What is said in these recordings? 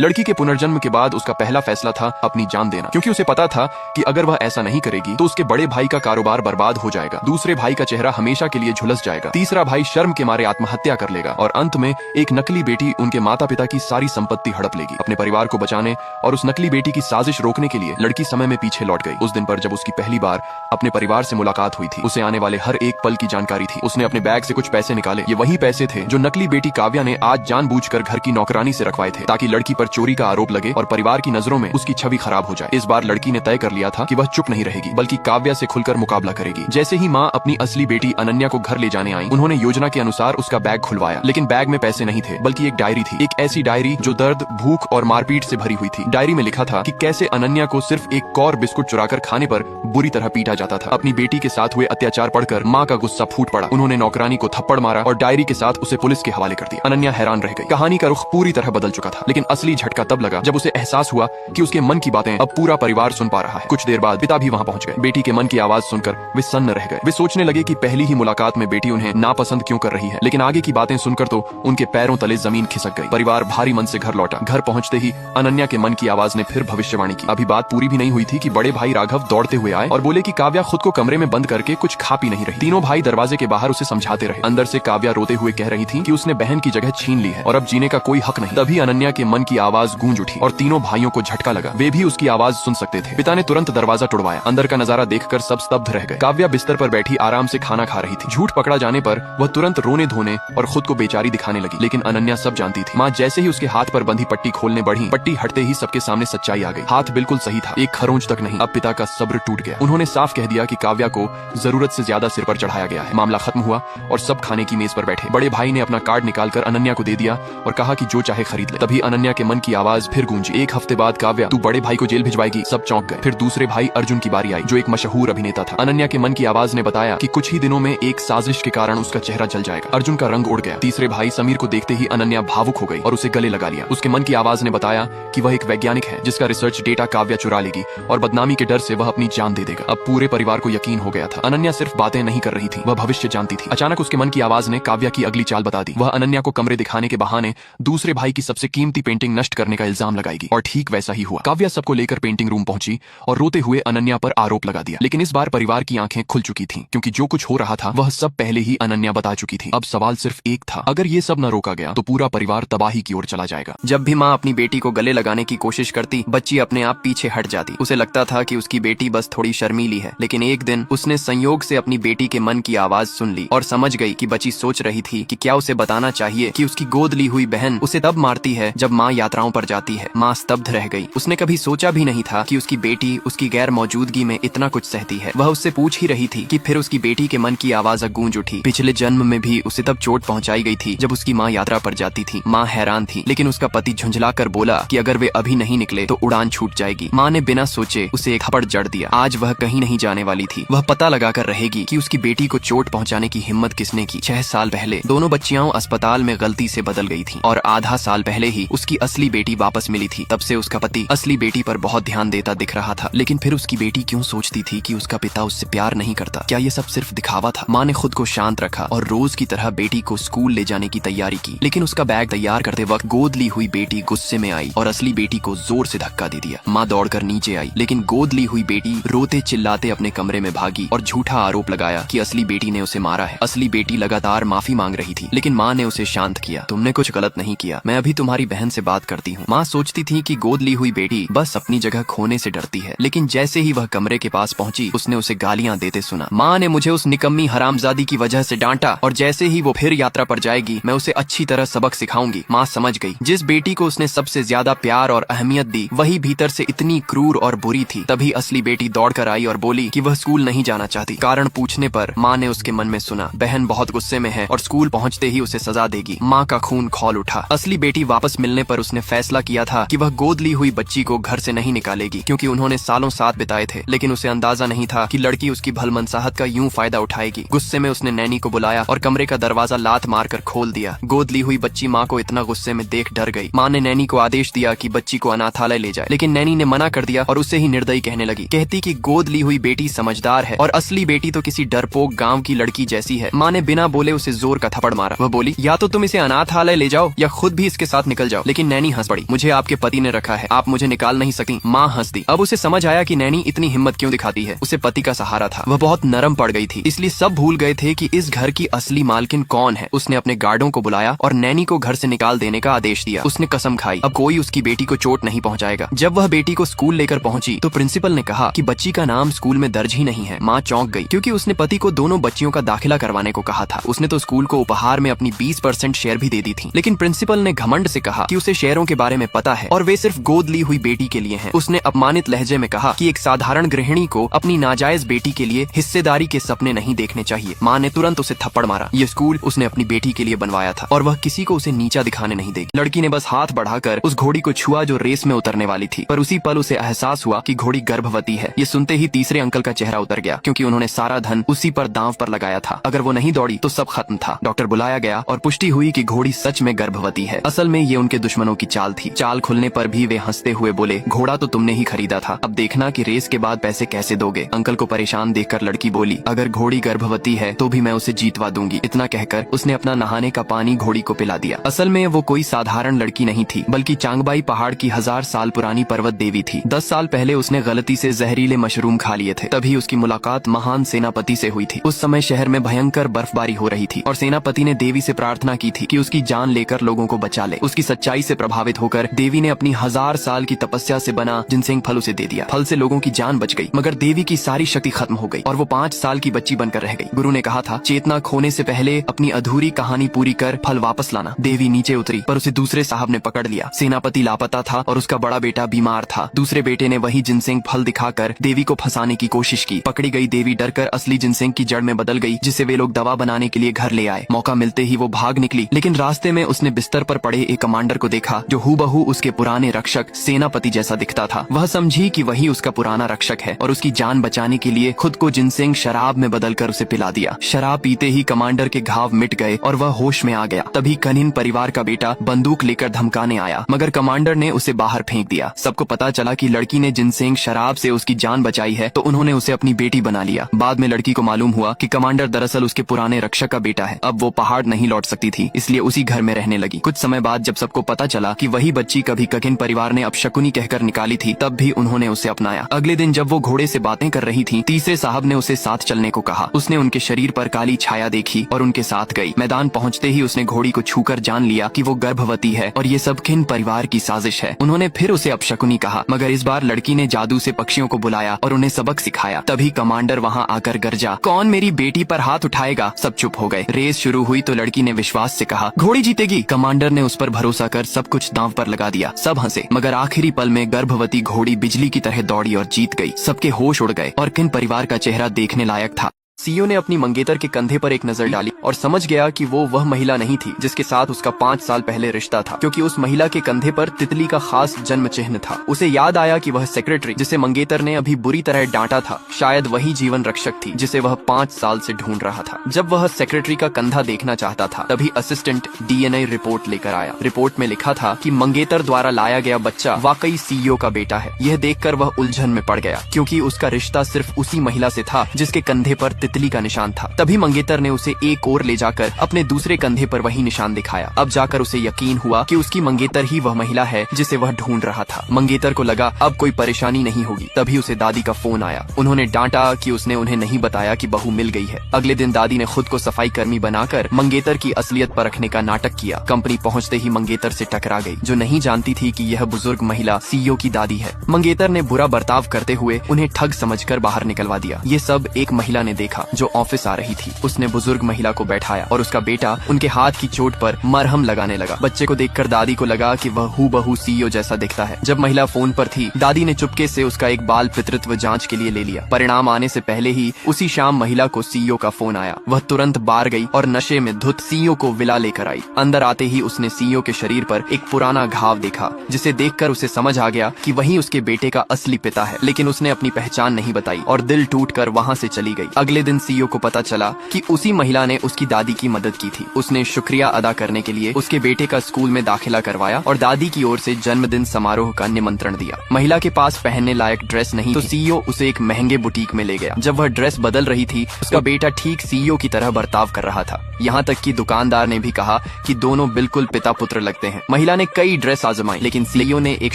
लड़की के पुनर्जन्म के बाद उसका पहला फैसला था अपनी जान देना, क्योंकि उसे पता था कि अगर वह ऐसा नहीं करेगी तो उसके बड़े भाई का कारोबार बर्बाद हो जाएगा, दूसरे भाई का चेहरा हमेशा के लिए झुलस जाएगा, तीसरा भाई शर्म के मारे आत्महत्या कर लेगा और अंत में एक नकली बेटी उनके माता पिता की सारी संपत्ति हड़प लेगी। अपने परिवार को बचाने और उस नकली बेटी की साजिश रोकने के लिए लड़की समय में पीछे लौट गई। उस दिन पर जब उसकी पहली बार अपने परिवार से मुलाकात हुई थी, उसे आने वाले हर एक पल की जानकारी थी। उसने अपने बैग से कुछ पैसे निकाले। ये वही पैसे थे जो नकली बेटी काव्या ने आज जानबूझकर घर की नौकरानी से रखवाए थे, ताकि लड़की पर चोरी का आरोप लगे और परिवार की नजरों में उसकी छवि खराब हो जाए। इस बार लड़की ने तय कर लिया था कि वह चुप नहीं रहेगी, बल्कि काव्या से खुलकर मुकाबला करेगी। जैसे ही माँ अपनी असली बेटी अनन्या को घर ले जाने आई, उन्होंने योजना के अनुसार उसका बैग खुलवाया, लेकिन बैग में पैसे नहीं थे, बल्कि एक डायरी थी। एक ऐसी डायरी जो दर्द, भूख और मारपीट से भरी हुई थी। डायरी में लिखा था कि कैसे अनन्या को सिर्फ एक कौर बिस्कुट चुराकर खाने पर बुरी तरह पीटा जाता था। अपनी बेटी के साथ हुए अत्याचार पढ़कर माँ का गुस्सा फूट पड़ा। उन्होंने नौकरानी को थप्पड़ मारा और डायरी के साथ उसे पुलिस के हवाले कर दिया। अनन्या हैरान रह गई। कहानी का रुख पूरी तरह बदल चुका था, लेकिन असली झटका तब लगा जब उसे एहसास हुआ कि उसके मन की बातें अब पूरा परिवार सुन पा रहा है। कुछ देर बाद पिता भी वहाँ पहुँच गए। बेटी के मन की आवाज सुनकर वे सन्न रह गए। वे सोचने लगे कि पहली ही मुलाकात में बेटी उन्हें नापसंद क्यों कर रही है, लेकिन आगे की बातें सुनकर तो उनके पैरों तले जमीन खिसक गई। परिवार भारी मन से घर लौटा। घर पहुँचते ही अनन्या के मन की आवाज ने फिर भविष्यवाणी की। अभी बात पूरी भी नहीं हुई थी कि बड़े भाई राघव दौड़ते हुए आए और बोले कि काव्या खुद को कमरे में बंद करके कुछ खा पी नहीं रही। तीनों भाई दरवाजे के बाहर उसे समझाते रहे। अंदर से काव्या रोते हुए कह रही थी कि उसने बहन की जगह छीन ली है और अब जीने का कोई हक नहीं। तभी अनन्या के मन की आवाज गूंज उठी और तीनों भाइयों को झटका लगा। वे भी उसकी आवाज सुन सकते थे। पिता ने तुरंत दरवाजा तोड़वाया। अंदर का नजारा देखकर सब स्तब्ध रह गए। काव्या बिस्तर पर बैठी आराम से खाना खा रही थी। झूठ पकड़ा जाने पर वह तुरंत रोने धोने और खुद को बेचारी दिखाने लगी, लेकिन अनन्या सब जानती थी। माँ जैसे ही उसके हाथ पर बंधी पट्टी खोलने बढ़ी, पट्टी हटते ही सबके सामने सच्चाई आ गई। हाथ बिल्कुल सही था, एक खरोंच तक नहीं। अब पिता का सब्र टूट गया। उन्होंने साफ कह दिया कि काव्या को जरूरत से ज्यादा सिर पर चढ़ाया गया है। मामला खत्म हुआ और सब खाने की मेज पर बैठे। बड़े भाई ने अपना कार्ड निकालकर अनन्या को दे दिया और कहा कि जो चाहे खरीद ले। तभी अनन्या के मन की आवाज फिर गूंजी। एक हफ्ते बाद काव्या, तू बड़े भाई को जेल भिजवाएगी। सब चौंक गए। फिर दूसरे भाई अर्जुन की बारी आई, जो एक मशहूर अभिनेता था। अनन्या के मन की आवाज ने बताया कि कुछ ही दिनों में एक साजिश के कारण उसका चेहरा जल जाएगा। अर्जुन का रंग उड़ गया। तीसरे भाई समीर को देखते ही अनन्या भावुक हो गई और उसे गले लगा लिया। उसके मन की आवाज ने बताया कि वह एक वैज्ञानिक है जिसका रिसर्च डेटा काव्या चुरा लेगी और बदनामी के डर से वह अपनी जान दे देगा। अब पूरे परिवार को यकीन हो गया था। अनन्या सिर्फ बातें नहीं कर रही थी, वह भविष्य जानती थी। अचानक उसके मन की आवाज ने काव्या की अगली चाल बता दी। वह अनन्या को कमरे दिखाने के बहाने दूसरे भाई की सबसे कीमती पेंटिंग नष्ट करने का इल्जाम लगाएगी और ठीक वैसा ही हुआ। काव्या सबको लेकर पेंटिंग रूम पहुंची और रोते हुए अनन्या पर आरोप लगा दिया। लेकिन इस बार परिवार की आंखें खुल चुकी थीं, क्योंकि जो कुछ हो रहा था वह सब पहले ही अनन्या बता चुकी थी। अब सवाल सिर्फ एक था, अगर ये सब न रोका गया तो पूरा परिवार तबाही की ओर चला जाएगा। जब भी माँ अपनी बेटी को गले लगाने की कोशिश करती, बच्ची अपने आप पीछे हट जाती। उसे लगता था कि उसकी बेटी बस थोड़ी शर्मीली है, लेकिन एक दिन उसने संयोग से अपनी बेटी के मन की आवाज सुन ली और समझ गई कि बच्ची सोच रही थी कि क्या उसे बताना चाहिए कि उसकी गोद ली हुई बहन उसे तब मारती है जब माँ यात्राओं पर जाती है। माँ स्तब्ध रह गई। उसने कभी सोचा भी नहीं था कि उसकी बेटी उसकी गैर मौजूदगी में इतना कुछ सहती है। वह उससे पूछ ही रही थी कि फिर उसकी बेटी के मन की आवाज गूंज उठी। पिछले जन्म में भी उसे तब चोट पहुंचाई गई थी जब उसकी माँ यात्रा पर जाती थी। माँ हैरान थी, लेकिन उसका पति झुंझलाकर बोला कि अगर वे अभी नहीं निकले तो उड़ान छूट जाएगी। माँ ने बिना सोचे उसे एक थप्पड़ जड़ दिया। आज वह कहीं नहीं जाने वाली थी। वह पता लगाकर रहेगी कि उसकी बेटी को चोट पहुंचाने की हिम्मत किसने की। 6 साल पहले दोनों बच्चियां अस्पताल में गलती से बदल गई थी और आधा साल पहले ही उसकी असली बेटी वापस मिली थी। तब से उसका पति असली बेटी पर बहुत ध्यान देता दिख रहा था, लेकिन फिर उसकी बेटी क्यों सोचती थी कि उसका पिता उससे प्यार नहीं करता? क्या ये सब सिर्फ दिखावा था? माँ ने खुद को शांत रखा और रोज की तरह बेटी को स्कूल ले जाने की तैयारी की, लेकिन उसका बैग तैयार करते वक्त गोद ली हुई बेटी गुस्से में आई और असली बेटी को जोर से धक्का दे दिया। माँ दौड़कर नीचे आई, लेकिन गोद ली हुई बेटी रोते चिल्लाते अपने कमरे में भागी और झूठा आरोप लगाया कि असली बेटी ने उसे मारा है। असली बेटी लगातार माफी मांग रही थी, लेकिन माँ ने उसे शांत किया। तुमने कुछ गलत नहीं किया, मैं अभी तुम्हारी बहन से बात करती हूँ। माँ सोचती थी कि गोद ली हुई बेटी बस अपनी जगह खोने से डरती है, लेकिन जैसे ही वह कमरे के पास पहुंची उसने उसे गालियां देते सुना। माँ ने मुझे उस निकम्मी हरामजादी की वजह से डांटा और जैसे ही वो फिर यात्रा पर जाएगी मैं उसे अच्छी तरह सबक सिखाऊंगी। माँ समझ गई, जिस बेटी को उसने सबसे ज्यादा प्यार और अहमियत दी वही भीतर से इतनी क्रूर और बुरी थी। तभी असली बेटी दौड़कर आई और बोली कि वह स्कूल नहीं जाना चाहती। कारण पूछने पर माँ ने उसके मन में सुना, बहन बहुत गुस्से में है और स्कूल पहुँचते ही उसे सजा देगी। माँ का खून खौल उठा। असली बेटी वापस मिलने पर उसने फैसला किया था कि वह गोद ली हुई बच्ची को घर से नहीं निकालेगी, क्योंकि उन्होंने सालों साथ बिताए थे, लेकिन उसे अंदाजा नहीं था कि लड़की उसकी भलमनसाहत का यूं फायदा उठाएगी। गुस्से में उसने नैनी को बुलाया और कमरे का दरवाजा लात मारकर खोल दिया। गोद ली हुई बच्ची माँ को इतना गुस्से में देख डर गई। माँ ने नैनी को आदेश दिया कि बच्ची को अनाथालय ले जाए, लेकिन नैनी ने मना कर दिया और उसे ही निर्दयी कहने लगी। कहती कि गोद ली हुई बेटी समझदार है और असली बेटी तो किसी डरपोक गाँव की लड़की जैसी है। माँ ने बिना बोले उसे जोर का थप्पड़ मारा। वह बोली, या तो तुम इसे अनाथालय ले जाओ या खुद भी इसके साथ निकल जाओ। लेकिन नैनी हंस पड़ी। मुझे आपके पति ने रखा है, आप मुझे निकाल नहीं सकती। माँ हंस दी। अब उसे समझ आया कि नैनी इतनी हिम्मत क्यों दिखाती है। उसे पति का सहारा था, वह बहुत नरम पड़ गई थी, इसलिए सब भूल गए थे कि इस घर की असली मालकिन कौन है। उसने अपने गार्डों को बुलाया और नैनी को घर से निकाल देने का आदेश दिया। उसने कसम खाई अब कोई उसकी बेटी को चोट नहीं पहुंचाएगा। जब वह बेटी को स्कूल लेकर पहुंची तो प्रिंसिपल ने कहा कि बच्ची का नाम स्कूल में दर्ज ही नहीं है। माँ चौंक गई क्योंकि उसने पति को दोनों बच्चियों का दाखिला करवाने को कहा था। उसने तो स्कूल को उपहार में अपनी 20% शेयर भी दे दी थी, लेकिन प्रिंसिपल ने घमंड से कहा कि उसे शेयरों के बारे में पता है और वे सिर्फ गोद ली हुई बेटी के लिए हैं। उसने अपमानित लहजे में कहा कि एक साधारण गृहिणी को अपनी नाजायज बेटी के लिए हिस्सेदारी के सपने नहीं देखने चाहिए। माँ ने तुरंत उसे थप्पड़ मारा। ये स्कूल उसने अपनी बेटी के लिए बनवाया था और वह किसी को उसे नीचा दिखाने नहीं देगी। लड़की ने बस हाथ बढ़ाकर उस घोड़ी को छुआ जो रेस में उतरने वाली थी, पर उसी पल उसे एहसास हुआ कि घोड़ी गर्भवती है। ये सुनते ही तीसरे अंकल का चेहरा उतर गया क्योंकि उन्होंने सारा धन उसी पर दांव पर लगाया था। अगर वो नहीं दौड़ी तो सब खत्म था। डॉक्टर बुलाया गया और पुष्टि हुई कि घोड़ी सच में गर्भवती है। असल में ये उनके दुश्मनों की चाल थी। चाल खुलने पर भी वे हंसते हुए बोले, घोड़ा तो तुमने ही खरीदा था, अब देखना कि रेस के बाद पैसे कैसे दोगे। अंकल को परेशान देखकर लड़की बोली, अगर घोड़ी गर्भवती है तो भी मैं उसे जीतवा दूंगी। इतना कहकर उसने अपना नहाने का पानी घोड़ी को पिला दिया। असल में वो कोई साधारण लड़की नहीं थी, बल्कि चांगबाई पहाड़ की 1000 साल पुरानी पर्वत देवी थी। 10 साल पहले उसने गलती से जहरीले मशरूम खा लिए थे, तभी उसकी मुलाकात महान सेनापति से हुई थी। उस समय शहर में भयंकर बर्फबारी हो रही थी और सेनापति ने देवी से प्रार्थना की थी कि उसकी जान लेकर लोगों को बचा ले। उसकी सच्चाई से प्रभावित होकर देवी ने अपनी 1000 साल की तपस्या से बना जिनसेंग फल उसे दे दिया। फल से लोगों की जान बच गई, मगर देवी की सारी शक्ति खत्म हो गई और वो 5 साल की बच्ची बनकर रह गई। गुरु ने कहा था, चेतना खोने से पहले अपनी अधूरी कहानी पूरी कर फल वापस लाना। देवी नीचे उतरी पर उसे दूसरे साहब ने पकड़ लिया। सेनापति लापता था और उसका बड़ा बेटा बीमार था। दूसरे बेटे ने वही जिनसेंग फल दिखाकर देवी को फंसाने की कोशिश की। पकड़ी गई देवी डरकर असली जिनसेंग की जड़ में बदल गई, जिसे वे लोग दवा बनाने के लिए घर ले आए। मौका मिलते ही वो भाग निकली, लेकिन रास्ते में उसने बिस्तर पर पड़े एक कमांडर को देखा जो हूबहू उसके पुराने रक्षक सेनापति जैसा दिखता था। वह समझी कि वही उसका पुराना रक्षक है और उसकी जान बचाने के लिए खुद को जिनसेंग शराब में बदलकर उसे पिला दिया। शराब पीते ही कमांडर के घाव मिट गए और वह होश में आ गया। तभी कनिन परिवार का बेटा बंदूक लेकर धमकाने आया, मगर कमांडर ने उसे बाहर फेंक दिया। सबको पता चला कि लड़की ने जिनसेंग शराब से उसकी जान बचाई है, तो उन्होंने उसे अपनी बेटी बना लिया। बाद में लड़की को मालूम हुआ कि कमांडर दरअसल उसके पुराने रक्षक का बेटा है। अब वो पहाड़ नहीं लौट सकती थी, इसलिए उसी घर में रहने लगी। कुछ समय बाद जब सबको पता चला कि वही बच्ची कभी ककिन परिवार ने अपशकुनी कहकर निकाली थी, तब भी उन्होंने उसे अपनाया। अगले दिन जब वो घोड़े से बातें कर रही थी, तीसरे साहब ने उसे साथ चलने को कहा। उसने उनके शरीर पर काली छाया देखी और उनके साथ गई। मैदान पहुंचते ही उसने घोड़ी को छूकर जान लिया कि वो गर्भवती है और ये सब किन परिवार की साजिश है। उन्होंने फिर उसे अपशकुनी कहा, मगर इस बार लड़की ने जादू से पक्षियों को बुलाया और उन्हें सबक सिखाया। तभी कमांडर वहाँ आकर गरजा, कौन मेरी बेटी पर हाथ उठाएगा। सब चुप हो गए। रेस शुरू हुई तो लड़की ने विश्वास से कहा, घोड़ी जीतेगी। कमांडर ने उस पर भरोसा कर सब कुछ दांव पर लगा दिया। सब हंसे, मगर आखिरी पल में गर्भवती घोड़ी बिजली की तरह दौड़ी और जीत गई। सबके होश उड़ गए और किन परिवार का चेहरा देखने लायक था। सीईओ ने अपनी मंगेतर के कंधे पर एक नजर डाली और समझ गया कि वो वह महिला नहीं थी जिसके साथ उसका 5 साल पहले रिश्ता था, क्योंकि उस महिला के कंधे पर तितली का खास जन्म चिन्ह था। उसे याद आया कि वह सेक्रेटरी जिसे मंगेतर ने अभी बुरी तरह डांटा था, शायद वही जीवन रक्षक थी जिसे वह 5 साल से ढूंढ रहा था। जब वह सेक्रेटरी का कंधा देखना चाहता था, तभी असिस्टेंट डीएनए रिपोर्ट लेकर आया। रिपोर्ट में लिखा था कि मंगेतर द्वारा लाया गया बच्चा वाकई सीईओ का बेटा है। यह देखकर वह उलझन में पड़ गया, क्योंकि उसका रिश्ता सिर्फ उसी महिला से था जिसके कंधे पर तितली का निशान था। तभी मंगेतर ने उसे एक और ले जाकर अपने दूसरे कंधे पर वही निशान दिखाया। अब जाकर उसे यकीन हुआ कि उसकी मंगेतर ही वह महिला है जिसे वह ढूंढ रहा था। मंगेतर को लगा अब कोई परेशानी नहीं होगी। तभी उसे दादी का फोन आया। उन्होंने डांटा कि उसने उन्हें नहीं बताया कि बहू मिल गई है। अगले दिन दादी ने खुद को सफाई कर्मी बनाकर मंगेतर की असलियत परखने का नाटक किया। कंपनी पहुंचते ही मंगेतर से टकरा गई, जो नहीं जानती थी कि यह बुजुर्ग महिला सीईओ की दादी है। मंगेतर ने बुरा बर्ताव करते हुए उन्हें ठग समझकर बाहर निकलवा दिया। ये सब एक महिला ने देखा जो ऑफिस आ रही थी। उसने बुजुर्ग महिला को बैठाया और उसका बेटा उनके हाथ की चोट पर मरहम लगाने लगा। बच्चे को देखकर दादी को लगा कि वह हूबहू सीईओ जैसा दिखता है। जब महिला फोन पर थी, दादी ने चुपके से उसका एक बाल पितृत्व जांच के लिए ले लिया। परिणाम आने से पहले ही उसी शाम महिला को सीईओ का फोन आया। वह तुरंत बाहर गई और नशे में धुत सीईओ को विला लेकर आई। अंदर आते ही उसने सीईओ के शरीर पर एक पुराना घाव देखा, जिसे देखकर उसे समझ आ गया कि वही उसके बेटे का असली पिता है। लेकिन उसने अपनी पहचान नहीं बताई और दिल टूटकर वहाँ से चली गई। अगले दिन सीईओ को पता चला कि उसी महिला ने उसकी दादी की मदद की थी। उसने शुक्रिया अदा करने के लिए उसके बेटे का स्कूल में दाखिला करवाया और दादी की ओर से जन्मदिन समारोह का निमंत्रण दिया। महिला के पास पहनने लायक ड्रेस नहीं तो सीईओ उसे एक महंगे बुटीक में ले गया। जब वह ड्रेस बदल रही थी, उसका बेटा ठीक सीईओ की तरह बर्ताव कर रहा था। यहाँ तक कि दुकानदार ने भी कहा कि दोनों बिल्कुल पिता पुत्र लगते हैं। महिला ने कई ड्रेस आजमाई, लेकिन सीईओ ने एक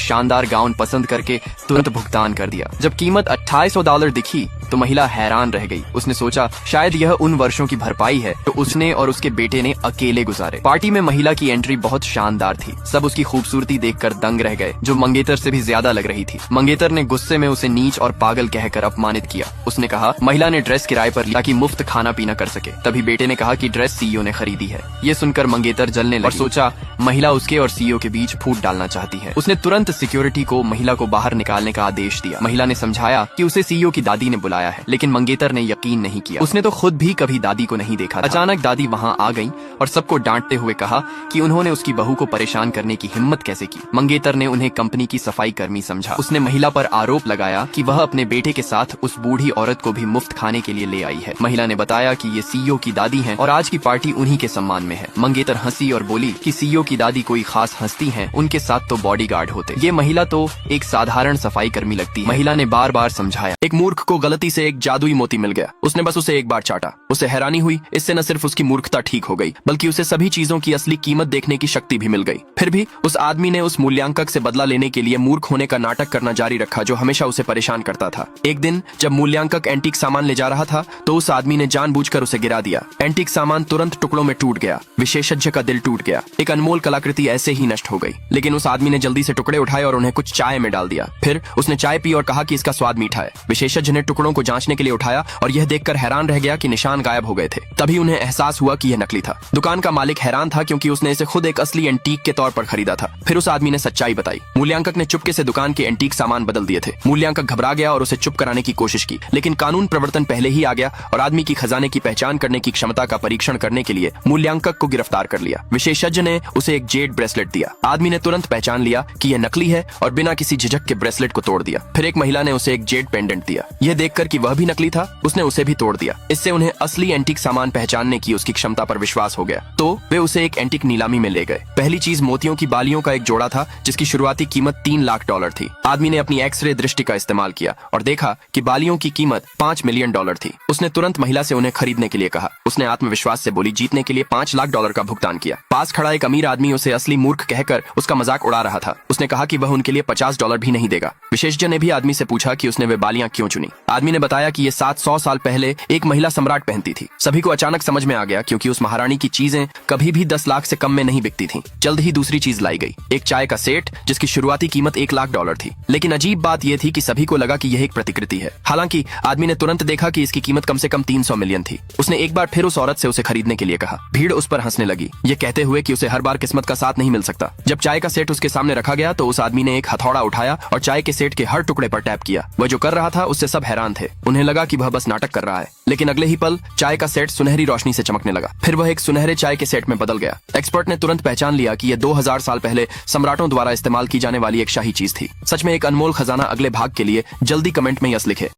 शानदार गाउन पसंद करके तुरंत भुगतान कर दिया। जब कीमत $2800 दिखी तो महिला हैरान रह गई। उसने सोचा शायद यह उन वर्षों की भरपाई है जो उसने और उसके बेटे ने अकेले गुजारे। पार्टी में महिला की एंट्री बहुत शानदार थी। सब उसकी खूबसूरती देखकर दंग रह गए, जो मंगेतर से भी ज्यादा लग रही थी। मंगेतर ने गुस्से में उसे नीच और पागल कहकर अपमानित किया। उसने कहा महिला ने ड्रेस किराए पर लिया ताकि मुफ्त खाना पीना कर सके। तभी बेटे ने कहा कि ड्रेस सीईओ ने खरीदी है। ये सुनकर मंगेतर जलने लगी और सोचा महिला उसके और सीईओ के बीच फूट डालना चाहती है। उसने तुरंत सिक्योरिटी को महिला को बाहर निकालने का आदेश दिया। महिला ने समझाया कि उसे सीईओ की दादी ने बुलाया है, लेकिन मंगेतर ने यकीन नहीं किया। उसने तो खुद भी कभी दादी को नहीं देखा था। अचानक दादी वहां आ गईं और सबको डांटते हुए कहा कि उन्होंने उसकी बहू को परेशान करने की हिम्मत कैसे की। मंगेतर ने उन्हें कंपनी की सफाई कर्मी समझा। उसने महिला पर आरोप लगाया कि वह अपने बेटे के साथ उस बूढ़ी औरत को भी मुफ्त खाने के लिए ले आई है। महिला ने बताया कि ये सीईओ की दादी हैं और आज की पार्टी उन्हीं के सम्मान में है। मंगेतर हंसी और बोली कि सीईओ की दादी कोई खास हस्ती हैं, उनके साथ तो बॉडीगार्ड होते। ये महिला तो एक साधारण सफाई कर्मी लगती है। महिला ने बार बार समझाया। एक मूर्ख को गलती से एक जादुई मोती मिल गया, उसने बस उसे एक बार चाटा। उसे हैरानी हुई, इससे न सिर्फ उसकी मूर्खता ठीक हो गई, बल्कि उसे सभी चीजों की असली कीमत देखने की शक्ति भी मिल गई। फिर भी उस आदमी ने उस मूल्यांकक से बदला लेने के लिए मूर्ख होने का नाटक करना जारी रखा, जो हमेशा उसे परेशान करता था। एक दिन जब मूल्यांकक एंटीक सामान ले जा रहा था तो उस आदमी ने जानबूझकर उसे गिरा दिया। एंटीक सामान तुरंत टुकड़ों में टूट गया। विशेषज्ञ का दिल टूट गया। एक अनमोल कलाकृति ऐसे ही नष्ट हो गई। लेकिन उस आदमी ने जल्दी से टुकड़े उठाए और उन्हें कुछ चाय में डाल दिया। फिर उसने चाय पी और कहा कि इसका स्वाद मीठा है। विशेषज्ञ ने टुकड़ों को जांचने के लिए उठाया और यह देखकर हैरान रह गया कि निशान गायब हो गए थे। तभी उन्हें एहसास हुआ कि यह नकली था। दुकान का मालिक हैरान था, क्योंकि उसने इसे खुद एक असली एंटीक के तौर पर खरीदा था। फिर उस आदमी ने सच्चाई बताई। मूल्यांकक ने चुपके से दुकान के एंटीक सामान बदल दिए थे। मूल्यांकक घबरा गया और उसे चुप कराने की कोशिश की, लेकिन कानून प्रवर्तन पहले ही आ गया और आदमी की खजाने की पहचान करने की क्षमता का परीक्षण करने के लिए मूल्यांकक को गिरफ्तार कर लिया। विशेषज्ञ ने उसे एक जेड ब्रेसलेट दिया। आदमी ने तुरंत पहचान लिया कि यह नकली है और बिना किसी झिझक के ब्रेसलेट को तोड़ दिया। फिर एक महिला ने उसे एक जेड पेंडेंट दिया। यह देखकर कि वह भी नकली था, उसने उसे भी तोड़ दिया। इससे उन्हें असली एंटीक सामान पहचानने की उसकी क्षमता पर विश्वास हो गया, तो वे उसे एक एंटीक नीलामी में ले गए। पहली चीज मोतियों की बालियों का एक जोड़ा था, जिसकी शुरुआती कीमत $3 लाख थी। आदमी ने अपनी एक्सरे दृष्टि का इस्तेमाल किया और देखा कि बालियों की कीमत $5 मिलियन थी। उसने तुरंत महिला से उन्हें खरीदने के लिए कहा। उसने आत्मविश्वास से बोली, जीतने के लिए $5 लाख का भुगतान किया। पास खड़ा एक अमीर आदमी उसे असली मूर्ख कहकर उसका मजाक उड़ा रहा था। उसने कहा कि वह उनके लिए $50 भी नहीं देगा। विशेषज्ञ ने भी आदमी से पूछा कि उसने वे बालियां क्यों चुनी। आदमी ने बताया कि ये 700 साल पहले एक महिला सम्राट पहनती थी। सभी को अचानक समझ में आ गया, क्योंकि उस महारानी की चीजें कभी भी 10 लाख से कम में नहीं बिकती थीं। जल्द ही दूसरी चीज लाई गई, एक चाय का सेट, जिसकी शुरुआती कीमत $1 लाख थी। लेकिन अजीब बात यह थी कि सभी को लगा कि यह एक प्रतिकृति है। हालांकि आदमी ने तुरंत देखा कि इसकी कीमत कम से कम 300 मिलियन थी। उसने एक बार फिर उस औरत से उसे खरीदने के लिए कहा। भीड़ उस पर हंसने लगी, ये कहते हुए कि उसे हर बार किस्मत का साथ नहीं मिल सकता। जब चाय का सेट उसके सामने रखा गया तो उस आदमी ने एक हथौड़ा उठाया और चाय के सेट के हर टुकड़े पर टैप किया। वह जो कर रहा था उससे सब हैरान थे। उन्हें लगा कि वह बस नाटक कर रहा है, लेकिन अगले ही पल चाय का सेट सुनहरी रोशनी से चमकने लगा। फिर वह एक सुनहरे चाय के सेट में बदल गया। एक्सपर्ट ने तुरंत पहचान लिया कि यह 2000 साल पहले सम्राटों द्वारा इस्तेमाल की जाने वाली एक शाही चीज थी। सच में एक अनमोल खजाना। अगले भाग के लिए जल्दी कमेंट में यस लिखे।